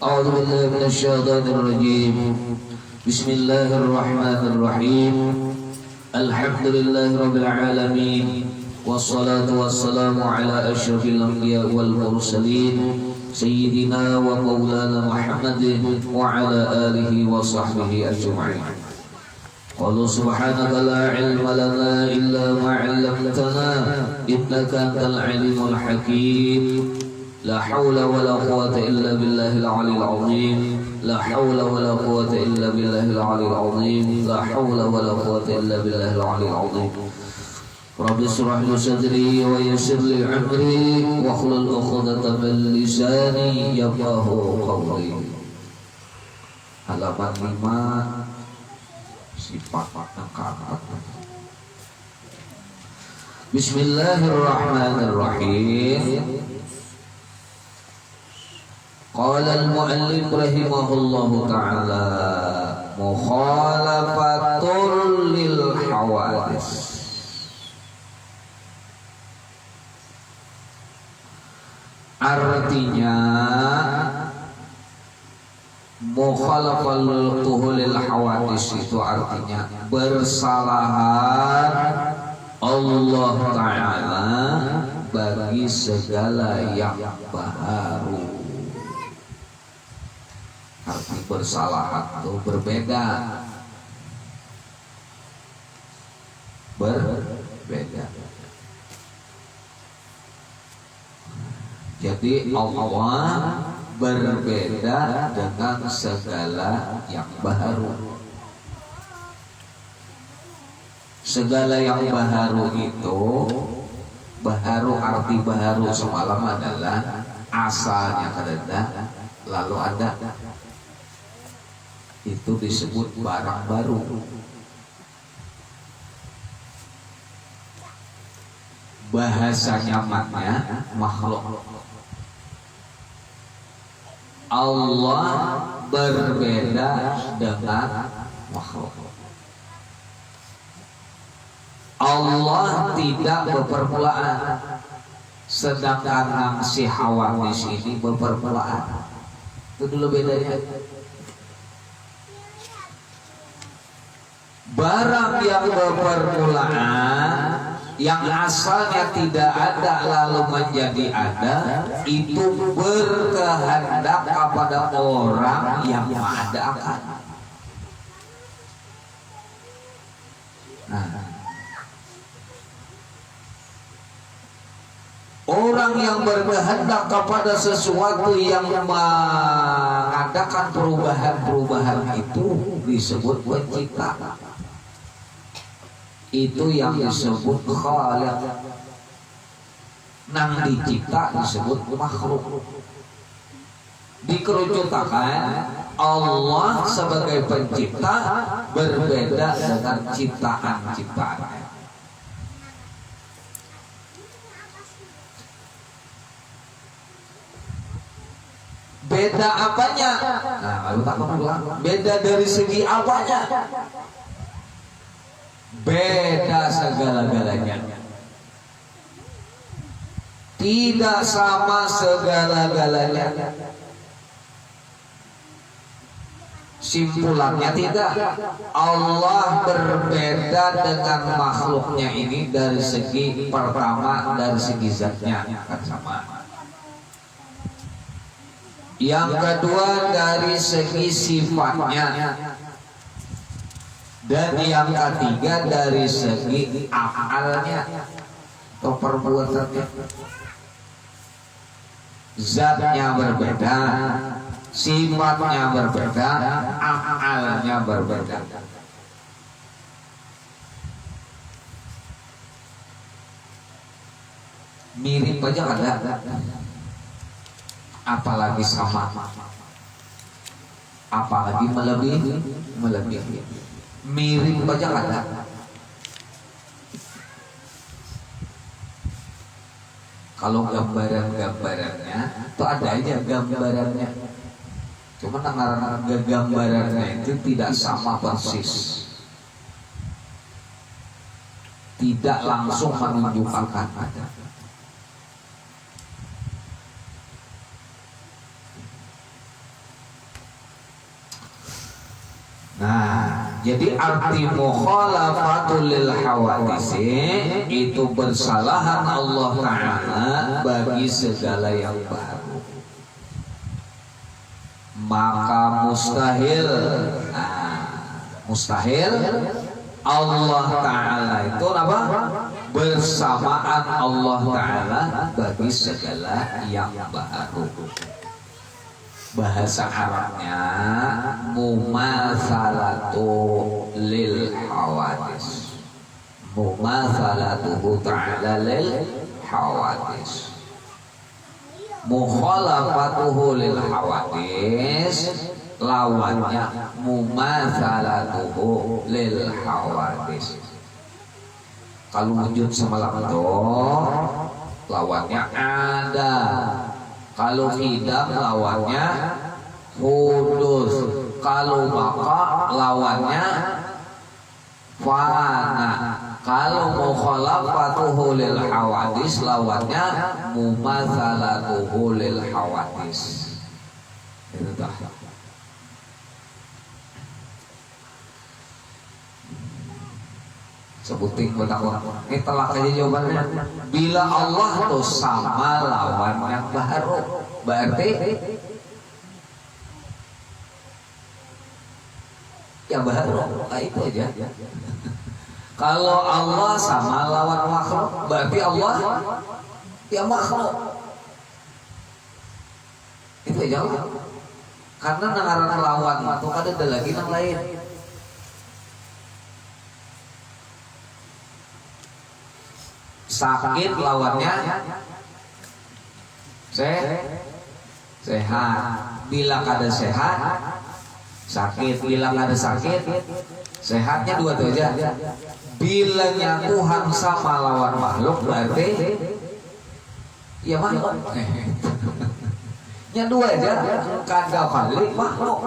أعوذ بالله من الشيطان الرجيم. بسم الله الرحمن الرحيم. الحمد لله رب العالمين، والصلاة والسلام على أشرف الأنبياء والمرسلين سيدنا ومولانا محمد وعلى آله وصحبه أجمعين. قالوا سبحانك لا علم لنا إلا ما علمتنا إنك أنت العليم الحكيم. لا حول ولا قوة إلا بالله العلي العظيم. لا حول ولا قوة إلا بالله العلي العظيم. لا حول ولا قوة إلا بالله العلي العظيم. رب اشرح لي صدري ويسر لي أمري واحلل عقدة من لساني يفقهوا قولي. Halaman 5 sifat nakaat. Bismillahirrahmanirrahim. Qala al-muallif rahimahullahu ta'ala mukhalafatul lil hawadis. Artinya mukhalafatul lil hawadis itu artinya bersalahan Allah Ta'ala bagi segala yang baru. Arti bersalahan itu berbeda. Jadi Allah berbeda dengan segala yang baru. Segala yang baru itu, baru arti baru semalam adalah asalnya ada, lalu ada. Itu disebut barang baru. Bahasa nyamannya makhluk. Allah berbeda dengan makhluk. Allah tidak berpermulaan, sedangkan si hawadis ini berpermulaan. Itu dulu bedanya. Barang yang berpermulaan, yang asalnya tidak ada lalu menjadi ada, itu berkehendak kepada orang yang mengadakan. Orang yang berkehendak kepada sesuatu yang mengadakan perubahan-perubahan itu disebut pencipta. Itu yang disebut khaliq. Nang dicipta disebut makhluk. Dikerucutkan Allah sebagai pencipta berbeda dengan ciptaan-ciptaan. Beda apanya? Beda dari segi apanya? Beda segala-galanya. Tidak sama segala-galanya. Simpulannya tidak. Allah berbeda dengan makhluknya ini dari segi pertama, dari segi zatnya akan sama. Yang kedua dari segi sifatnya. Dan yang ketiga dari segi afalnya atau perbuatannya. Zatnya berbeda, sifatnya berbeda, afalnya berbeda. Mirip aja ada, apalagi sama, apalagi melebihi. Mirip aja ada. Kalau gambarannya itu ada aja gambarannya. Cuma gambarannya itu tidak sama persis. Tidak langsung menunjukkan ada. Jadi arti mukhalafatul lil hawadis itu bersalahan Allah Ta'ala bagi segala yang baru. Maka mustahil mustahil Allah Ta'ala itu apa? Bersamaan Allah Ta'ala bagi segala yang baru. Bahasa Arabnya mumatsalatu lil hawadis. Mumatsalatuhu ta'ala lil hawadis. Mukhalafatuhu lil hawadis, lawannya mumatsalatuhu lil hawadis. Kalau wujud semalam itu lawannya ada. Kalau hidam lawannya hudus. Kalau baqa lawannya fana. Kalau mukhalafatuhu lil hawadis lawannya mumatsalatuhu lil hawadis. Itu dah. Sebuting bertakwa. Ini telak aja jawabannya. Bila Allah tuh sama lawan yang baru, berarti ya baru. Nah, itu aja. Kalau Allah sama lawan makhluk, berarti Allah ya makhluk. Itu aja. Karena nangaran lawan itu ada lagi yang lain. Sakit lawannya sehat. Bila kada sehat sakit. Bila kada sakit sehatnya dua tuh aja. Bilanya Tuhan sama lawan makhluk berarti ya makhluk. Nya dua aja. Kada balik makhluk.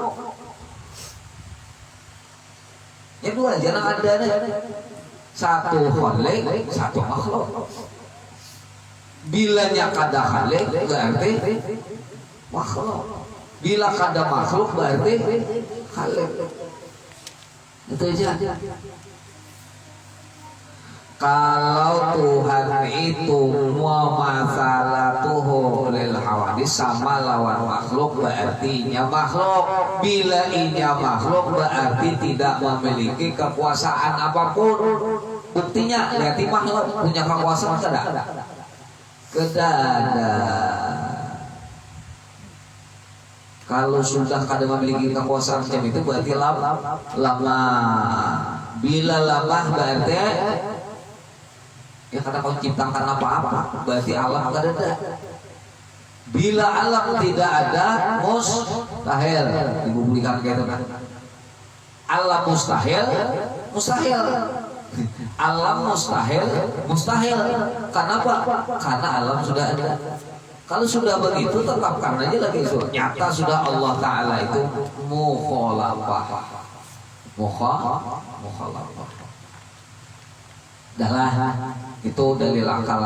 Nya dua aja nang ada. Satu khalik, satu makhluk. Bilanya kada khalik berarti makhluk. Bila kada makhluk berarti khalik. Itu aja. Kalau Tuhan itu mumatsalatuhu lil hawadis sama lawan makhluk berarti inya makhluk. Bila inya makhluk berarti tidak memiliki kekuasaan apapun. Buktinya lihat makhluk punya kekuasaan tidak? Kedada. Kalau sudah kada memiliki kekuasaan macam itu berarti lama. Bila lama berarti ya kada kau ciptakan apa-apa, berarti alam kada ada. Bila alam tidak ada, mustahil. Dibuktikan gitu kan. Alam mustahil, mustahil. Alam mustahil, mustahil. Kenapa? Karena alam sudah ada. Kalau sudah begitu tetapkan aja lagi itu. Nyata sudah Allah Ta'ala itu mukhalafah. Mukhalafah. Dahlah itu dalil akal.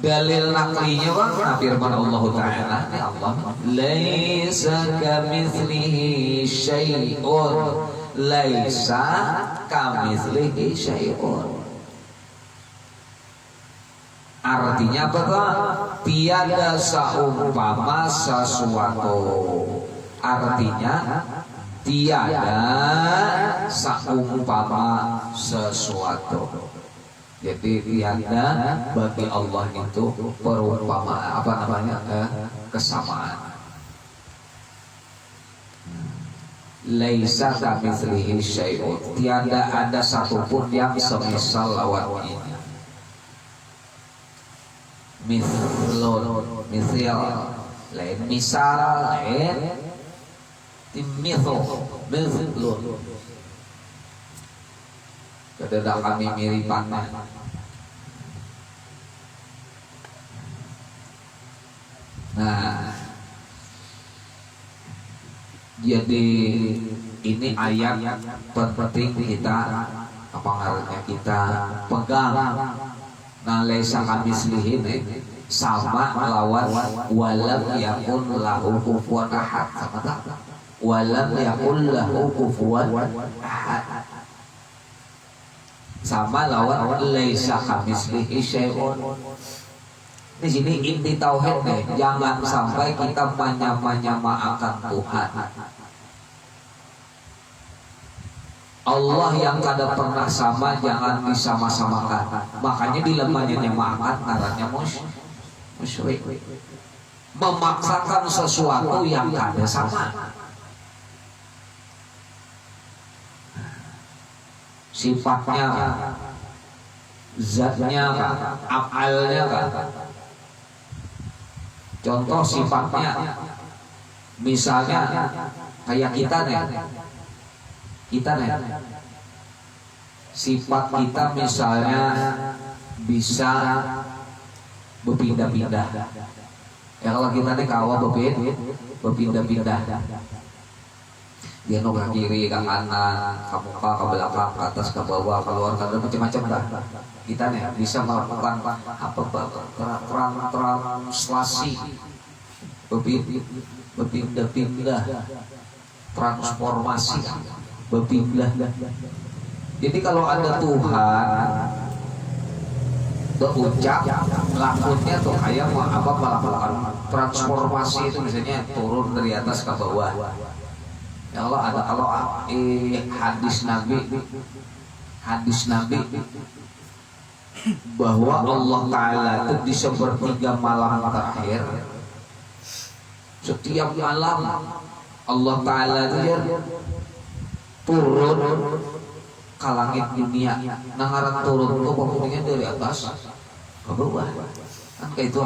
Dalil naklinya bang, firman Allah Ta'ala ini Allah laisa kamitslihi syai'un, laisa kamitslihi syai'un. Artinya apa tuh? Tiada seumpama sesuatu. Artinya tiada seumpama sesuatu. Jadi tiada bagi Allah itu perumpamaan kesamaan. Laisa kamitslihi syai'un. Tiada ada satupun yang semisal lawan ini. Misal lain misal lain mithlun. Kedadak kami miripannya. Nah, jadi ini ayat penting kita apa ngaruhnya kita pegang. Nah, laisa kamitslihi sama lawan walam yakun lahu kufuwan ahad. Sama tak? walam yakul lahu kufuwan ahad. Sama lawan laisa kamitslihi syai'un. Di sini inti tauhid nih, jangan sampai kita menyamakan Tuhan. Allah yang kada pernah sama jangan disama-samakan. Makanya bila menyamakan ngarannya musyrik. Memaksakan sesuatu yang kada sama. Sifatnya, zatnya, af'alnya kan. Contoh sifatnya, misalnya kayak kita nih, sifat kita misalnya bisa berpindah-pindah. Ya kalau kita nih kawa berpindah-pindah. Dia nolak kiri, ke kanan, ke muka, ke belakang, ke atas, ke bawah, keluar, ke macam-macam dah. Kita nih bisa melakukan apa translasi, berpindah-pindah, transformasi, berpindah. Jadi kalau ada Tuhan berucap, lakunya tuh kayak mau apa melakukan transformasi itu misalnya turun dari atas ke bawah. Ya Allah ada kalau hadis Nabi bahwa Allah Ta'ala itu di sepertiga malam terakhir setiap malam Allah Ta'ala itu turun ke langit dunia. Nangaran turun itu pokoknya dari atas ke bawah kan kayak itu.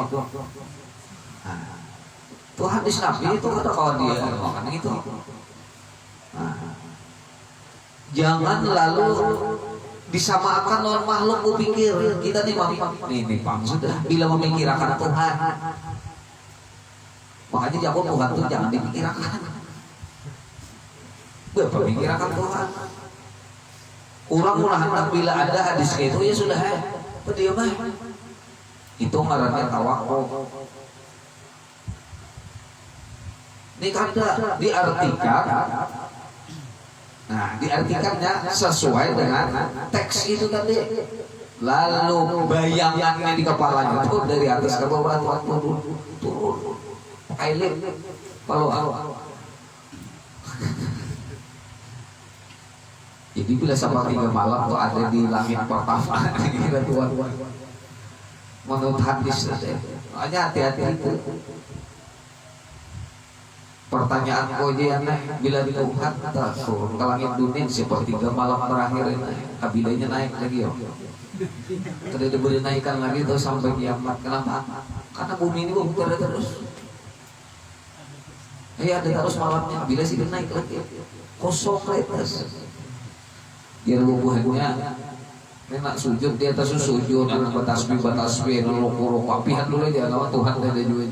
Itu hadis Nabi itu kata kawan dia kan gitu. Jangan lalu disamakan oleh makhluk berpikir. Kita nih Bang sudah bila memikirkan Tuhan. Makanya jawab Tuhan itu jangan dipikirkan. Berpikirkan Tuhan. Orang hendak bila ada hadis itu ya sudah dia mah. Itu ngarannya tawakal. Ini kada diartikan. Nah, diartikannya sesuai dengan teks itu tadi. Lalu bayangannya di kepalanya itu dari atas ke bawah turun. Ailip kalau jadi bila sampai 3 malam tuh ada di langit pertama kira Tuhan. Menurut hadis tadi. Hanya hati-hati itu. Pertanyaan kojian bila Tuhan turun ke langit dunia sepertiga malam terakhir ini kabilanya naik lagi ya. Tidak diberi naikkan lagi tuh sampai kiamat. Kenapa? Karena bumi ini berputar terus. Ya ada terus malamnya. Bila sih naik lagi kosong terus. Dia rubuhannya enak sujud di atas sujud anak batasbih nuruk papihan dulu aja lawan Tuhan ada juga.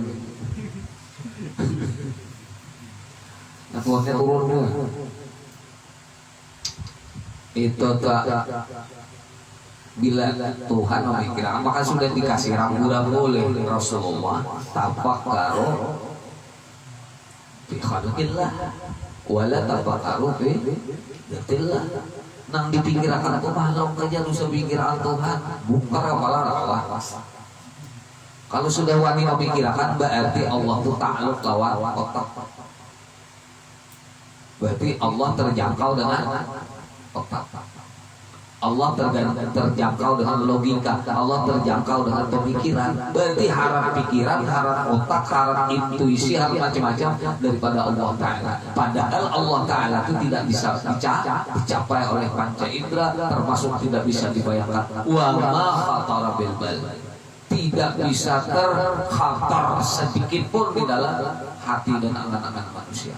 Nah Tuhannya turun dulu. Itu tak bila Tuhan memikirkan maka sudah dikasih rambu-rambu oleh Rasulullah tafakkaru fi khalqillah wala tafakkaru fi dzatillah. Nang dipikirkan tuh makhluk aja lu sepikiran Tuhan bukan apalah. Kalau sudah wani memikirkan berarti Allah tuh takluk lawan otak. Berarti Allah terjangkau dengan otak. Allah terjangkau dengan logika. Allah terjangkau dengan pemikiran. Berarti harap pikiran, harap otak, harap intuisi, harap macam-macam daripada Allah Ta'ala. Padahal Allah Ta'ala itu tidak bisa dicapai oleh panca indera, termasuk tidak bisa dibayangkan. Wa ma khatara bil bal. Tidak bisa terkhatar sedikit pun di dalam hati dan angan-angan manusia.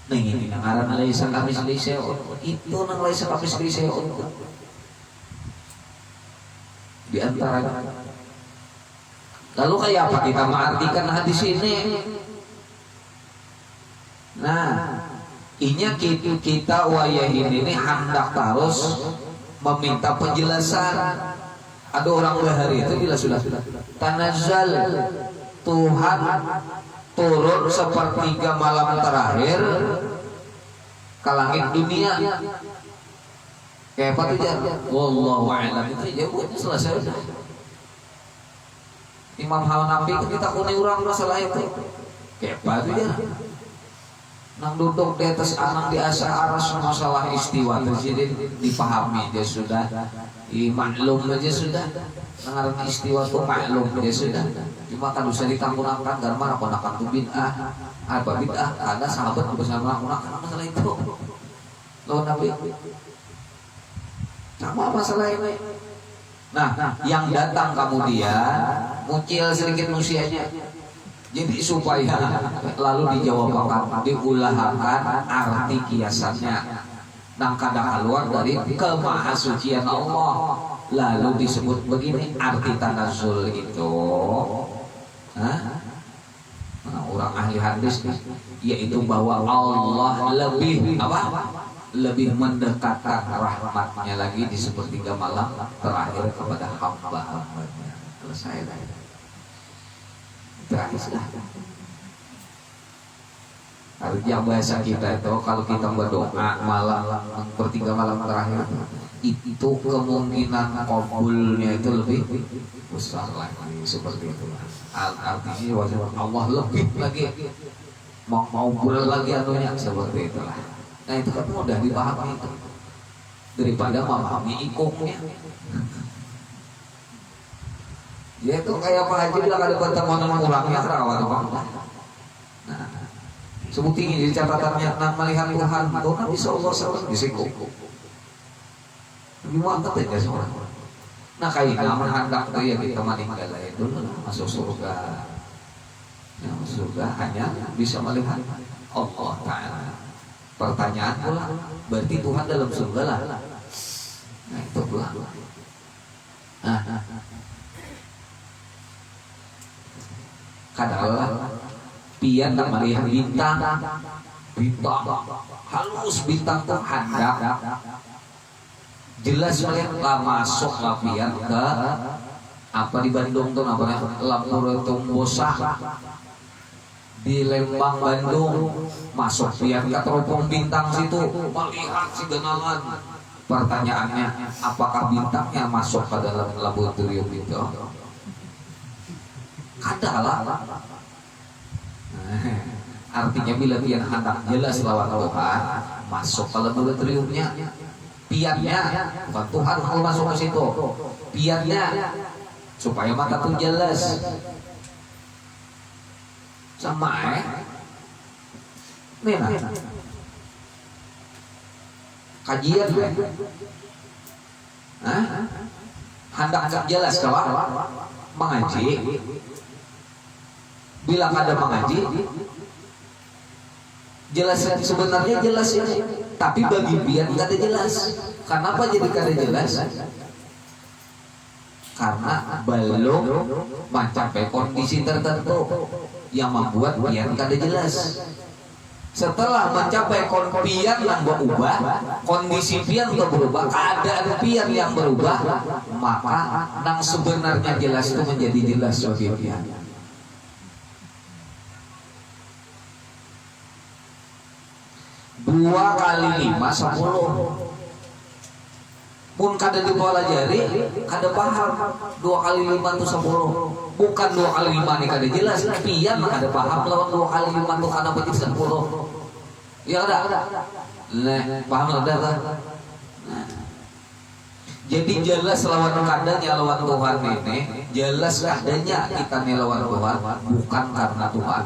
Nah ini ngaran laisa kamitslihi syai'un. Itu nang laisa kamitslihi syai'un. Di antara. Lalu kayak apa kita mengartikan hadis ini? Nah, inya kita wayahin ini hendak terus meminta penjelasan. Ada orang bahari itu bila sudah tanazzal Tuhan turun sepertiga malam terakhir ke langit dunia. Kayak apa tuh Jar? Wallahu a'lam. Itu ya buat selesai. Imam Hanafi kita kuni orang masalah itu. Kayak apa tuh Jar? Nang duduk di atas anang di asa aras masalah istiwa terjadi dipahami aja sudah, maklum aja sudah. Nangaran istiwa itu maklum aja sudah. Cuma kan bisa ditanggunakan karena apa nak tuh bid'ah, apa bid'ah ada sahabat bersama menggunakan masalah itu. Lawan Nabi sama masalah ini. Nah, yang datang kemudian muncul sedikit manusianya. Jadi supaya lalu dijawabkan, diulahkan arti kiasannya. Nang kadang keluar dari kemahasucian Allah. Lalu disebut begini arti tanazzul itu. Nah, orang ahli hadis yaitu bahwa Allah lebih apa? Lebih mendekatkan rahmatnya lagi di sepertiga malam terakhir kepada hamba-hambanya. Selesai dah. Terakhir sudah. Artinya bahasa kita itu kalau kita berdoa malam sepertiga malam terakhir itu kemungkinan kabulnya itu lebih besar lagi seperti itu. Artinya Allah lebih lagi mau lagi anunya seperti itulah. Nah itu kan mudah dipahami itu daripada memahami ikumnya. Ya itu kayak Pak Haji bilang ada pertemuan kurangnya terawat Pak. Nah, sebut tinggi di catatannya melihat Tuhan, Tuhan bisa Allah SWT disiko. Gimana aja seorang. Nah kayak nama hendak tuh ya kita meninggal itu masuk surga. Ya, surga hanya bisa melihat Allah Ta'ala. Pertanyaan pula, berarti Tuhan dalam surga lah. Nah itu pula. Kadalah pian tak melihat bintang halus bintang tuh hendak jelas melihat lah masuk lah pian ke apa di Bandung tuh namanya Lampur Bosak di Lembang Bandung masuk pian ke teropong bintang situ melihat si genalan. Pertanyaannya apakah bintangnya masuk ke dalam laboratorium itu? Kadalah. Artinya bila pian hendak jelas lawan Tuhan masuk ke laboratoriumnya. Piannya bukan Tuhan kalau masuk ke situ. Piannya supaya mata tuh jelas. Sama memang kajian hendak jelas kawan mengaji. Bila ada mengaji jelas sebenarnya jelas ini, tapi bagi pian tidak ada jelas. Kenapa jadi kada jelas? Karena belum mencapai kondisi tertentu yang membuat pian kada jelas. Setelah mencapai pian yang berubah, kondisi pian itu berubah, keadaan pian yang berubah, maka yang sebenarnya jelas itu menjadi jelas bagi pian. Dua kali 5 10. Pun kada dipelajari, kada paham. 2 kali 5 itu 10. Bukan 2 kali 5 ini kada jelas. Pian kada paham lawan 2 kali 5 itu kada jadi 10. Ya ada. Nah, paham ada kan? Nah. Jadi jelas lawan kadanya lawan Tuhan ini, jelas adanya kita lawan Tuhan bukan karena Tuhan.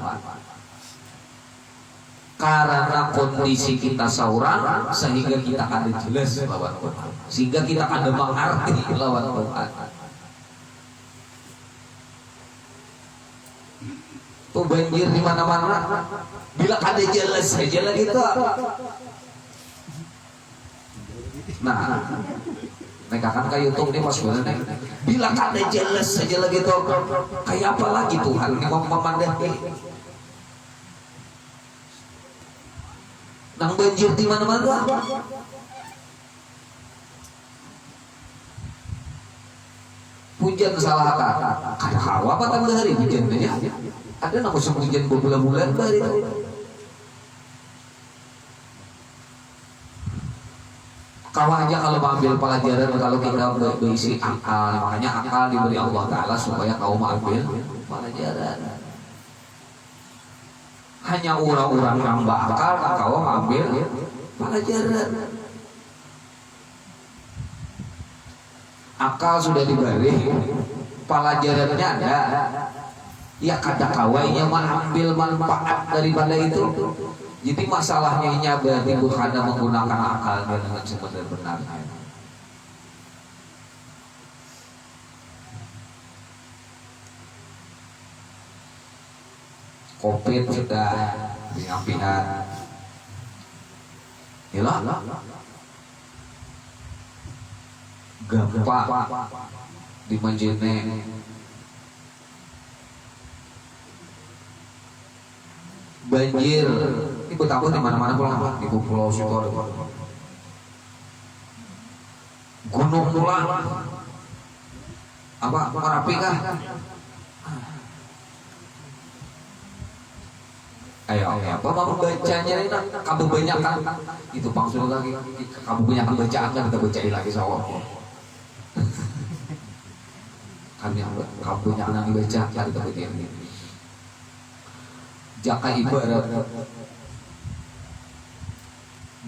Karena kondisi kita seorang sehingga kita ada jelas lawan Tuhan, sehingga kita ada mengerti lawan Tuhan. Tuh banjir di mana-mana, bila ada jelas saja lah kita. Nah, mereka kan kayak YouTube nih pas bulan nih. Bila ada jelas saja lah gitu, kayak apa lagi Tuhan ini mau memandangi. Nang banjir di mana-mana. Hujan salah kata. Kada hawa apa tambah hari hujan aja. Ada nak musim hujan berbulan-bulan bari itu. Kau aja kalau mengambil pelajaran kalau kita berisi akal, makanya akal diberi Allah Ta'ala supaya kau mengambil pelajaran. Hanya orang-orang yang bakal kau mengambil pelajaran. Akal sudah diberi, pelajarannya ada. Ya kada kawainya mengambil manfaat daripada itu. Jadi masalahnya ini berarti bukan menggunakan akal dengan sebenar-benarnya. Covid sudah pengampihan. Yalah. Gempa di Manjene. Banjir, ini betapa di mana-mana pulang, di Pulau Sitor, gunung pulang, apa Merapi kah? Ayo, apa mau bacanya ini? Kamu banyak kan? Itu pangsul lagi, kamu banyak bacaan kan kita bacain lagi sawah. Kamu banyak yang dibaca, kita bacain lagi. Jaka ibarat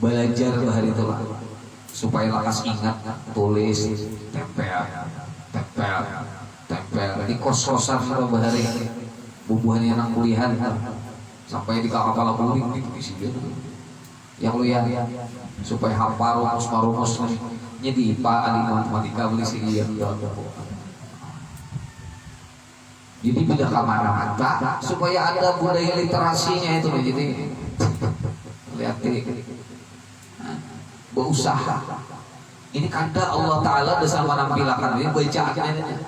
belajar bahari itu supaya lakas ingat, tulis, tempel di kos-kosan kalau bahari bubuhannya anak kuliah sampai di kapal kuling gitu isi dia yang lu ya supaya hafal rumus nya di IPA adik matematika beli sih iya. Jadi bila kemana-mana supaya ada budaya literasinya itu, jadi lihat berusaha. Ini kanda Allah Ta'ala bersama nampilkan ini bacaannya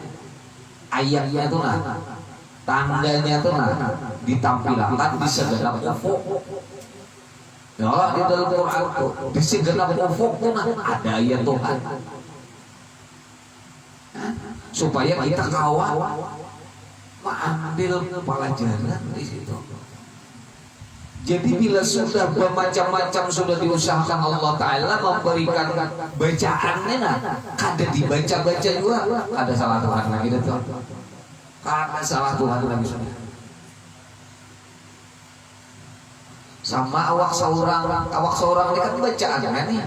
ayatnya itu nah, tandanya itu nah ditampilkan di segenap ufuk. Ya di dalam Quran di segenap ufuk itu nah ada ayat Tuhan supaya kita kawal mengambil pelajaran di situ. Jadi bila sudah bermacam-macam sudah diusahakan Allah Ta'ala memberikan bacaannya nah, kada dibaca-baca juga ada salah Tuhan lagi itu. Kada salah Tuhan lagi sudah. Sama awak seorang ini kan bacaan kan nih.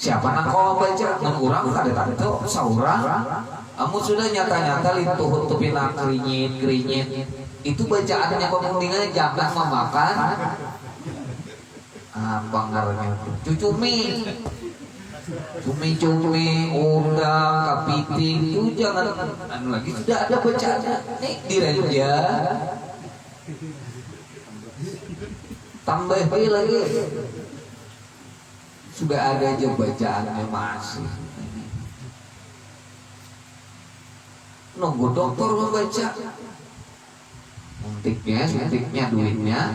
Siapa nak kau baca? Nang urang kada tahu seorang. Kamu sudah nyata-nyata lintuh tupina krinyit itu bacaannya pementingannya jangan memakan pangarnya cumi udang kepiting itu jangan anu lagi sudah ada bacaannya nih diranja tambah lagi sudah ada aja bacaannya masih. Nunggu dokter membaca suntiknya duitnya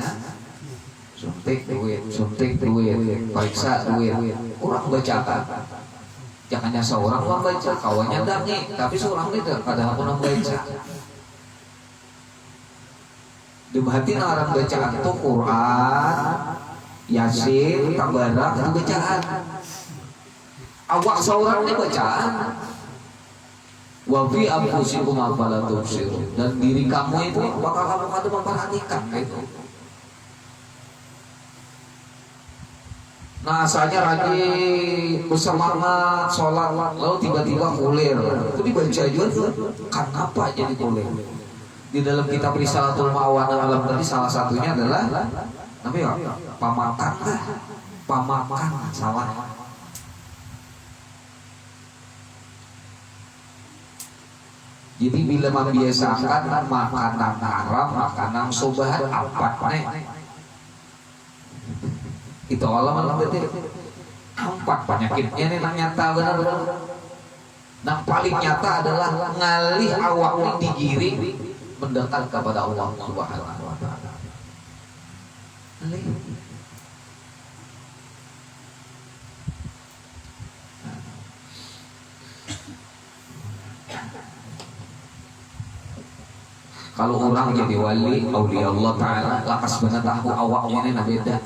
suntik duit periksa duit orang bacakan jangan hanya seorang membaca kawannya dangi tapi seorang itu kadang aku membaca di hati orang bacaan itu Quran Yasin Tabarak itu bacaan awak seorang ini bacaan wa fi anfusikum afala tubsirun dan diri kamu itu bakal kamu kada memperhatikan itu. Nah, asalnya rajin bersemangat sholat lalu tiba-tiba kulir. Itu dibaca juga kenapa jadi kulir? Di dalam kitab Risalatul Ma'awana alam tadi salah satunya adalah apa ya? Pamakan salah. Jadi bila membiasakan makanan haram, makanan sobahan apa nih? Itu Allah berarti empat penyakitnya nih nyata benar-benar. Yang paling nyata adalah ngalih awak ini digiring mendekat kepada Allah Subhanahu wa taala. Kalau orang jadi wali, aulia Allah Ta'ala, lakas bener tahu awaknya ini beda.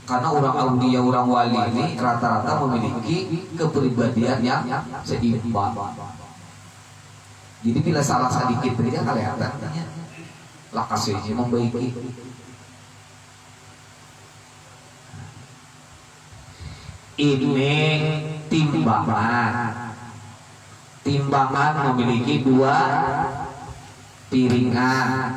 Karena orang aulia, orang wali ini rata-rata memiliki kepribadian yang seimbang. Jadi bila salah sedikit saja kelihatannya lakas ini membaiki. Ini timbangan. Timbangan memiliki dua piringan.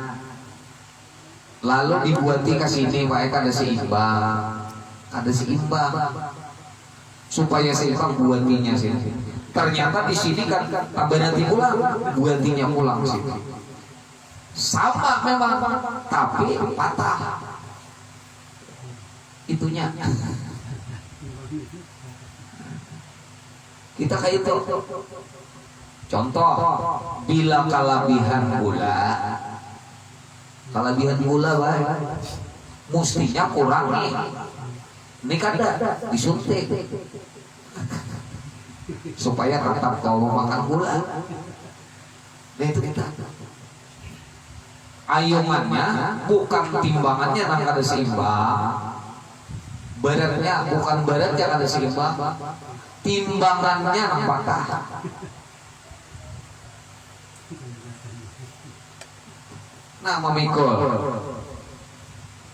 Lalu dibuati ke sini, Pak, ada seimbang. Ada seimbang. Supaya seimbang buatinya sini. Ternyata di sini kan tambah nanti pulang, buatinya pulang sini. Sama memang, tapi patah. Itunya. Kita kayak itu. Contoh, bila kelebihan gula, baik. Mestinya kurang nih. Ini kada disuntik supaya tetap kau makan gula. Nah itu kita. Ayungannya bukan timbangannya yang ada seimbang. Beratnya bukan berat yang ada seimbang. Timbangannya yang patah. Nah memikul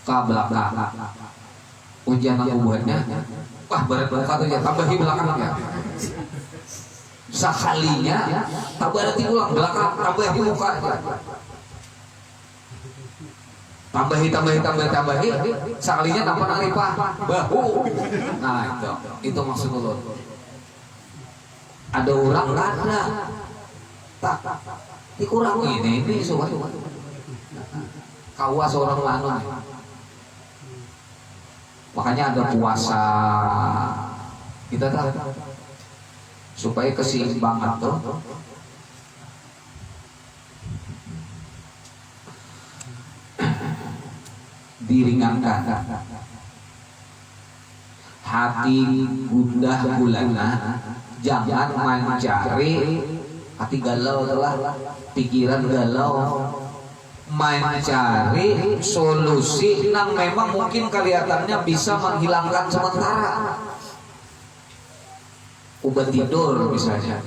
ke belakang. Ujian aku buatnya, wah berat banget ya, tambahi belakangnya. Sekalinya, tambah nanti pulang belakang, tambahi muka. Tambahi, sekalinya tanpa nalipah, bahu. Nah itu maksud Allah. Ada orang nggak ada, tak dikurangi ini supaya kawas orang lanun. Makanya ada puasa, kita tahu supaya keseimbangan tuh diringankan. Hati gundah gulana, jangan mencari hati galau telah, pikiran galau, mencari solusi yang memang mungkin kelihatannya bisa menghilangkan sementara. Obat tidur misalnya,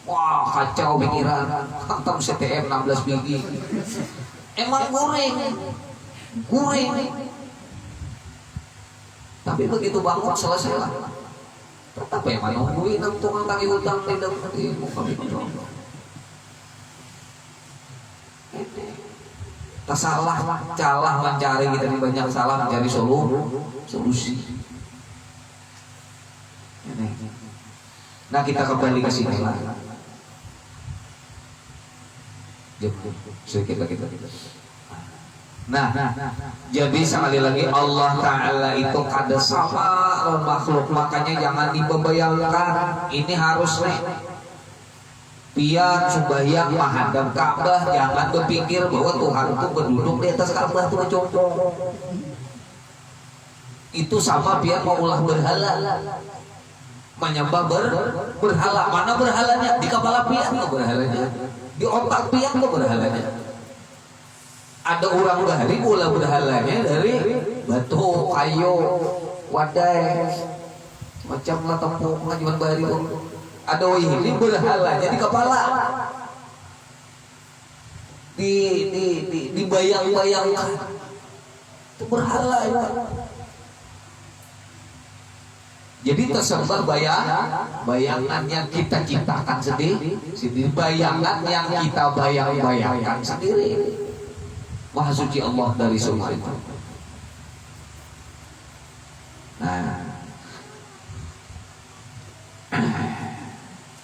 wah kacau pikiran, hantam CTM 16 biji, emang goreng. Tapi begitu bangun selesai lah. Tetap ya menungguin tukang tagih hutang di muka kita salah mencari, kita di banyak salah mencari solusi. Nah kita kembali ke sini lah. Sedikit lagi. Nah, jadi sekali lagi Allah Ta'ala itu kada sama makhluk, makanya jangan dibayangkan ini harus nih biar sembahyang menghadap Ka'bah, jangan berpikir bahwa Tuhan itu berduduk di atas Ka'bah itu contoh. Itu sama biar mau ulah berhala, menyembah berhala. Mana berhalanya? Di kepala pian tuh berhalanya, di otak pian tuh berhalanya. Ada orang dari ulah berhalanya dari batu, kayu, wadai, macam lah tepung, ngajuan bari. Ada ini berhalanya di kepala, dibayang-bayangkan itu berhala ya. Jadi tersembah bayangan yang kita ciptakan sendiri, bayangan yang kita bayangkan sendiri. Maha suci Allah dari semua itu.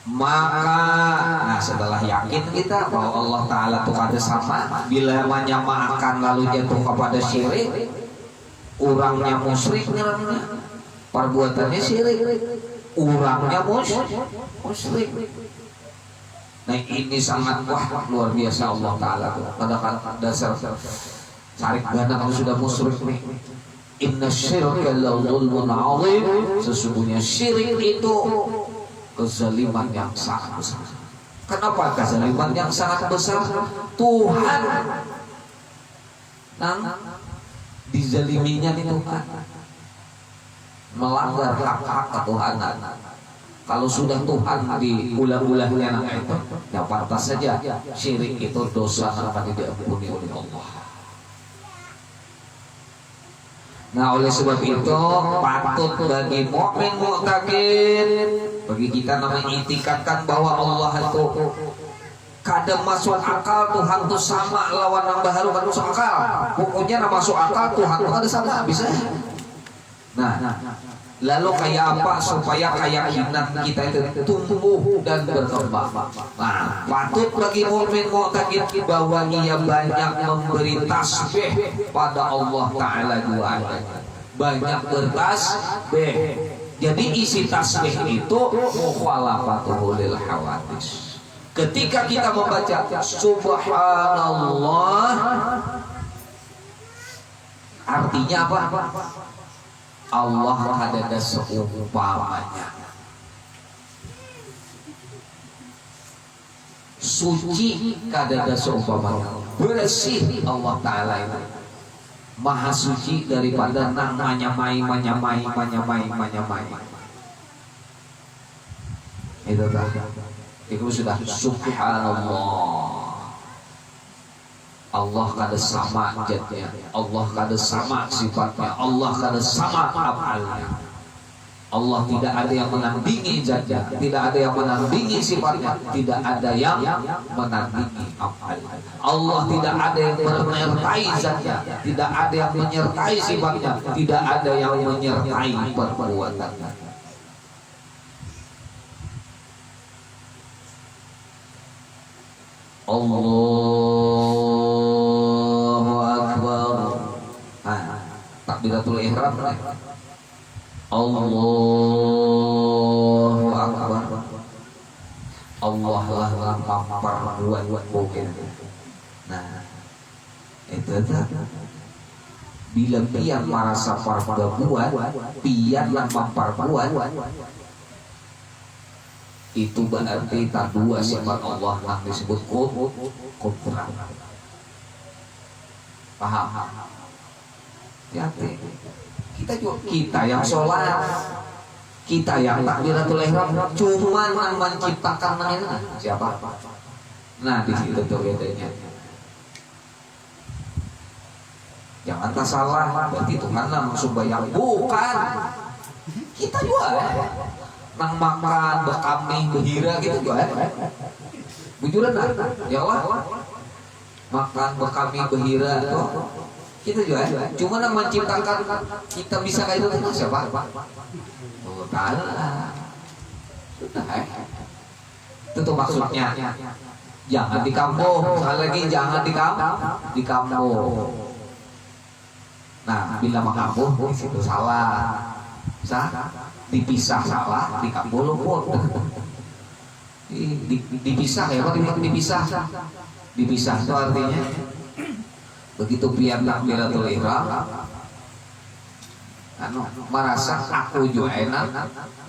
Maka setelah yakin kita bahwa Allah Ta'ala itu ada sama, bila menyamakan lalu jatuh kepada syirik, orangnya musyrik, perbuatannya syirik, orangnya musyrik. Nah ini sangat luar biasa Allah Ta'ala. Pada dasar sarik gana kalau sudah musyrik nih, inna syirka la zulmun azim, sesungguhnya syirik itu kezaliman yang sangat besar. Kenapa kezaliman yang sangat besar? Tuhan nang dizaliminya nih Tuhan, melanggar hak-hak ketuhanan. Kalau sudah Tuhan diulah-ulahnya nang itu, ya pantas saja syirik itu dosa yang akan diampuni oleh Allah. Nah, oleh sebab itu patut bagi mukmin mu'taqid, bagi kita namanya itikadkan bahwa Allah itu kadang masuk akal Tuhan itu sama lawan yang baru kan masuk akal. Pokoknya nama masuk akal Tuhan itu ada sama bisa. Nah, lalu kayak apa supaya keyakinan kita itu tumbuh dan berkembang? Nah, patut bagi mukmin mu'taqid bahwa ia banyak memberi tasbih pada Allah Ta'ala doanya. Banyak bertasbih. Jadi isi tasbih itu mukhalafatuhu lil hawadis. Ketika kita membaca subhanallah, artinya apa? Allah ada seumpamanya, suci kadada seumpamanya, bersih Allah Ta'ala itu maha suci daripada nang manyamai. Itu sudah subhanallah. Allah kada sama zatnya, Allah kada sama sifatnya, Allah kada sama afalnya. Allah tidak ada yang menandingi zatnya, tidak ada yang menandingi sifatnya, tidak ada yang menandingi afalnya. Allah tidak ada yang menyertai zatnya, tidak ada yang menyertai sifatnya, tidak ada yang menyertai perbuatannya. Allahu Akbar. Takbiratul ihram. Allahu Akbar. Allah lah mampar buat mungkin. Nah, itu tak. Bila pian merasa perbuat, pian lah mampar buat. Itu berarti tak dua sifat Allah yang disebut kufran. Paham? Hati. Kita yang sholat, kita yang takbiratul ihram, cuma yang menciptakan ini siapa? Nah, di situ tuh bedanya. Jangan tak salah, berarti Tuhan lah maksud yang bukan. Kita juga nang makan, bekami, behira gitu juga. Bujuran ya Allah. Makan, bekami, behira itu kita juga. Cuma nang menciptakan kita bisa kayak itu kan siapa? Allah Ta'ala. Sudah. Itu tuh maksudnya. Jangan di kampung, sekali lagi jangan di kampung. Nah, bila mengkampung itu salah. Dipisah salah di kampung pun dipisah ya Pak, dipisah itu artinya begitu biar takbiratul ihram merasa aku juga enak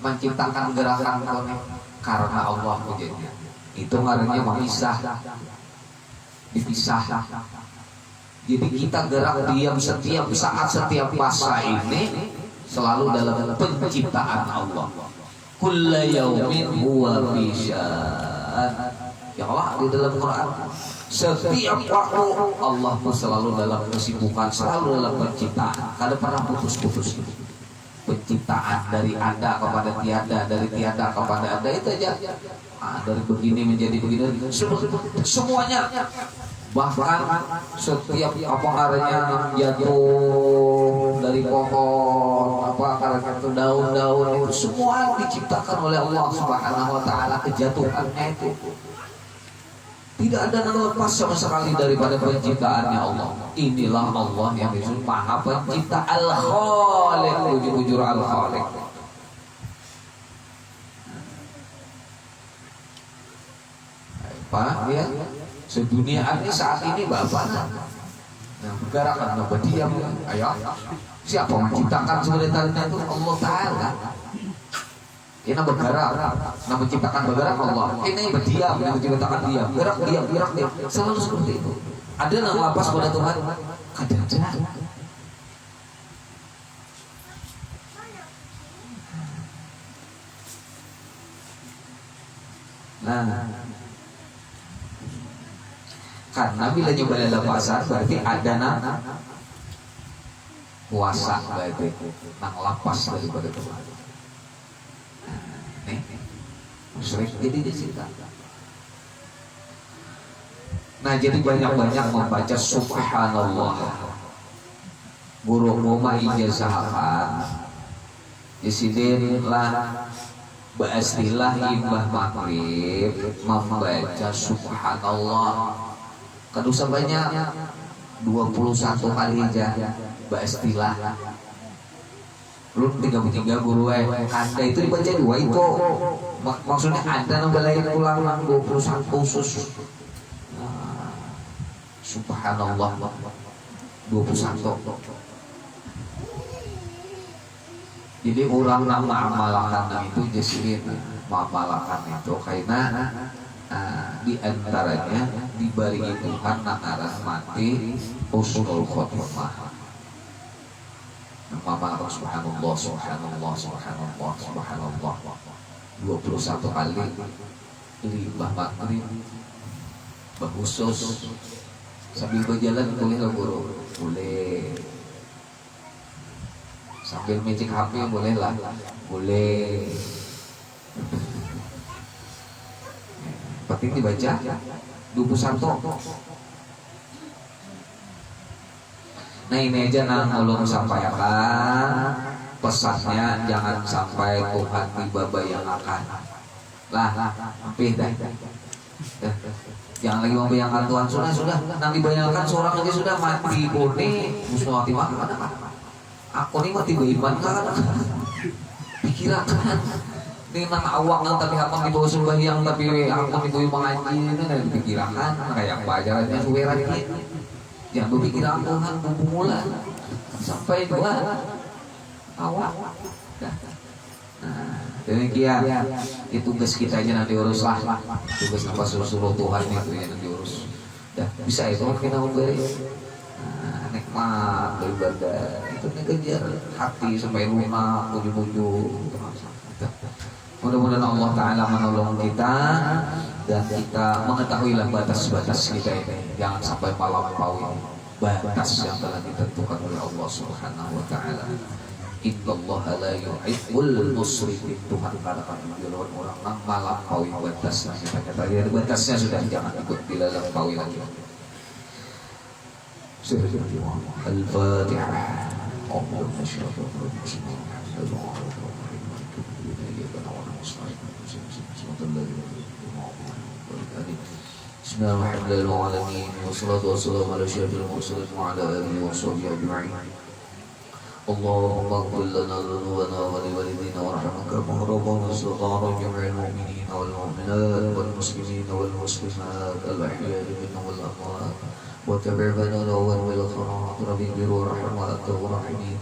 menciptakan gerakan karena Allah pujinya, itu ngarannya memisah, dipisah. Jadi kita gerak diam setiap saat, setiap masa ini selalu dalam penciptaan Allah. Kulla yaumin huwa fi sya'an. Ya Allah di dalam Quran, setiap waktu Allah selalu dalam kesibukan, selalu dalam penciptaan. Kada pernah putus-putus. Penciptaan dari ada kepada tiada, dari tiada kepada ada, itu aja. Dari begini menjadi begini, semuanya. Bahkan setiap apa karanya jatuh dari pohon, apa karanya itu daun-daun itu semua diciptakan oleh Allah Subhanahu wa Ta'ala, kejatuhannya itu tidak ada yang lepas sama sekali daripada penciptaannya Allah. Inilah Allah yang disebut Maha Pencipta, Al-Khaliq, ujur-ujur Al-Khaliq. Pak ya, sedunia ini saat ini bapak gerakan apa diam, ayo siapa menciptakan sebenarnya itu Allah Ta'ala. Ini bergerak, nah menciptakan bergerak Allah. Ini berdiam, yang menciptakan diam, gerak diam, gerak diam. Selalu seperti itu. Ada yang lapas pada Tuhan? Ada. Nah, karena bila nyoba dalam pasar berarti ada puasa berarti nang lapas daripada Tuhan. Nih, sering jadi di situ. Nah, jadi banyak-banyak membaca subhanallah. Guru rumah ijazahkan isidinlah ba'astilah imbah maghrib membaca subhanallah. Kadusa banyak 21 kali aja ba'astilah. Lu 33 guru kanda itu dibaca 2 itu. Maksudnya ada nambah lain ulang 21 khusus. Subhanallah 21. Jadi orang nama amalakan itu jasirin amalakan itu karena di antaranya diberi Tuhan arah mati husnul khotimah. Nama subhanallah subhanallah subhanallah subhanallah 21 kali limbah maghrib khusus sambil berjalan boleh nggak guru? Boleh. Sambil mencik HP boleh lah, boleh. Penting dibaca 21. Nah ini aja nang ulun sampaikan pesannya, jangan sampai Tuhan tiba bayangkan lah, hampir dah. Jangan lagi membayangkan Tuhan sudah nang dibayangkan seorang aja sudah mati bone musnul khotimah. Aku ini mati beriman kan? Pikiran ini nang awak nang tapi apa di bawah sembahyang tapi aku di bawah mengaji ini dari pikiran kayak pelajarannya suweran ini. Jangan berpikiran Tuhan bulan sampai Tuhan awak. Nah, demikian itu tugas kita aja nanti urus lah. Tugas apa suruh Tuhan itu yang nanti urus. Dah bisa itu kita memberi. Nikmat beribadah itu ngejar hati sampai lunak ujung-ujung. Mudah-mudahan Allah Ta'ala menolong kita dan kita mengetahuilah batas-batas kita ini, jangan sampai melampaui batas yang telah ditentukan oleh Allah Subhanahu Wa Ta'ala. Innallaha la yuhibbul musrifin. Tuhan katakan menjauhkan orang yang melampaui batasnya. Kita tadi batasnya sudah, jangan ikut dilalampaui lagi. Al-Fatihah. Bismillahirrahmanirrahim. Wassalatu wassalamu ala asyrafil mursalin wa ala alihi wa sahbihi ajma'in. Allahumma ighfir lana dhunubana wa liwalidina warhamna kama rabbana saghira jami'al mu'minina wal mu'minat wal muslimina wal muslimat al-ahya'i minhum wal amwat. وتبعنا الأول والآخرات ربي اغفر وارحم وأنت الراحمين.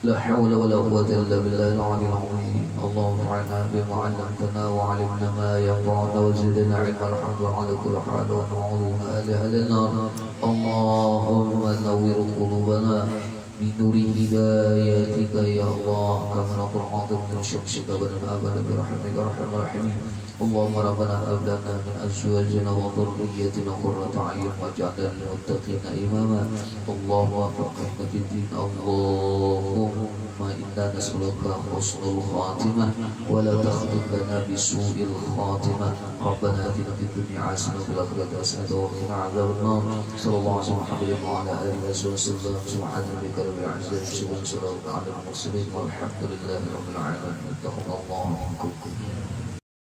لا حول ولا قوة إلا بالله العلي العظيم. اللهم انفعنا بما علمتنا وعلمنا ما ينفعنا وزدنا علما الحمد على كل حال ونعوذ بك من أهل النار. اللهم نور قلوبنا بنور هدايتك يا الله كما نقول عظم من شمسك ونبأ برحمتك أرحم الراحمين. اللهم ربنا هب لنا من ازواجنا وذريتنا قرة اعين واجعلنا للمتقين اماما. اللهم وفقنا في الدين. اللهم انا نسالك حسن الخاتمه ولا تختم لنا بسوء الخاتمه. ربنا اتنا في الدنيا حسنه وفي الاخره حسنه وقنا عذاب النار. صلى الله عليه وسلم وعلى اله وصحبه وسلم. سبحان ربك رب العزه عما يصفون وسلام على المرسلين والحمد لله رب العالمين. اتقوا الله منكم.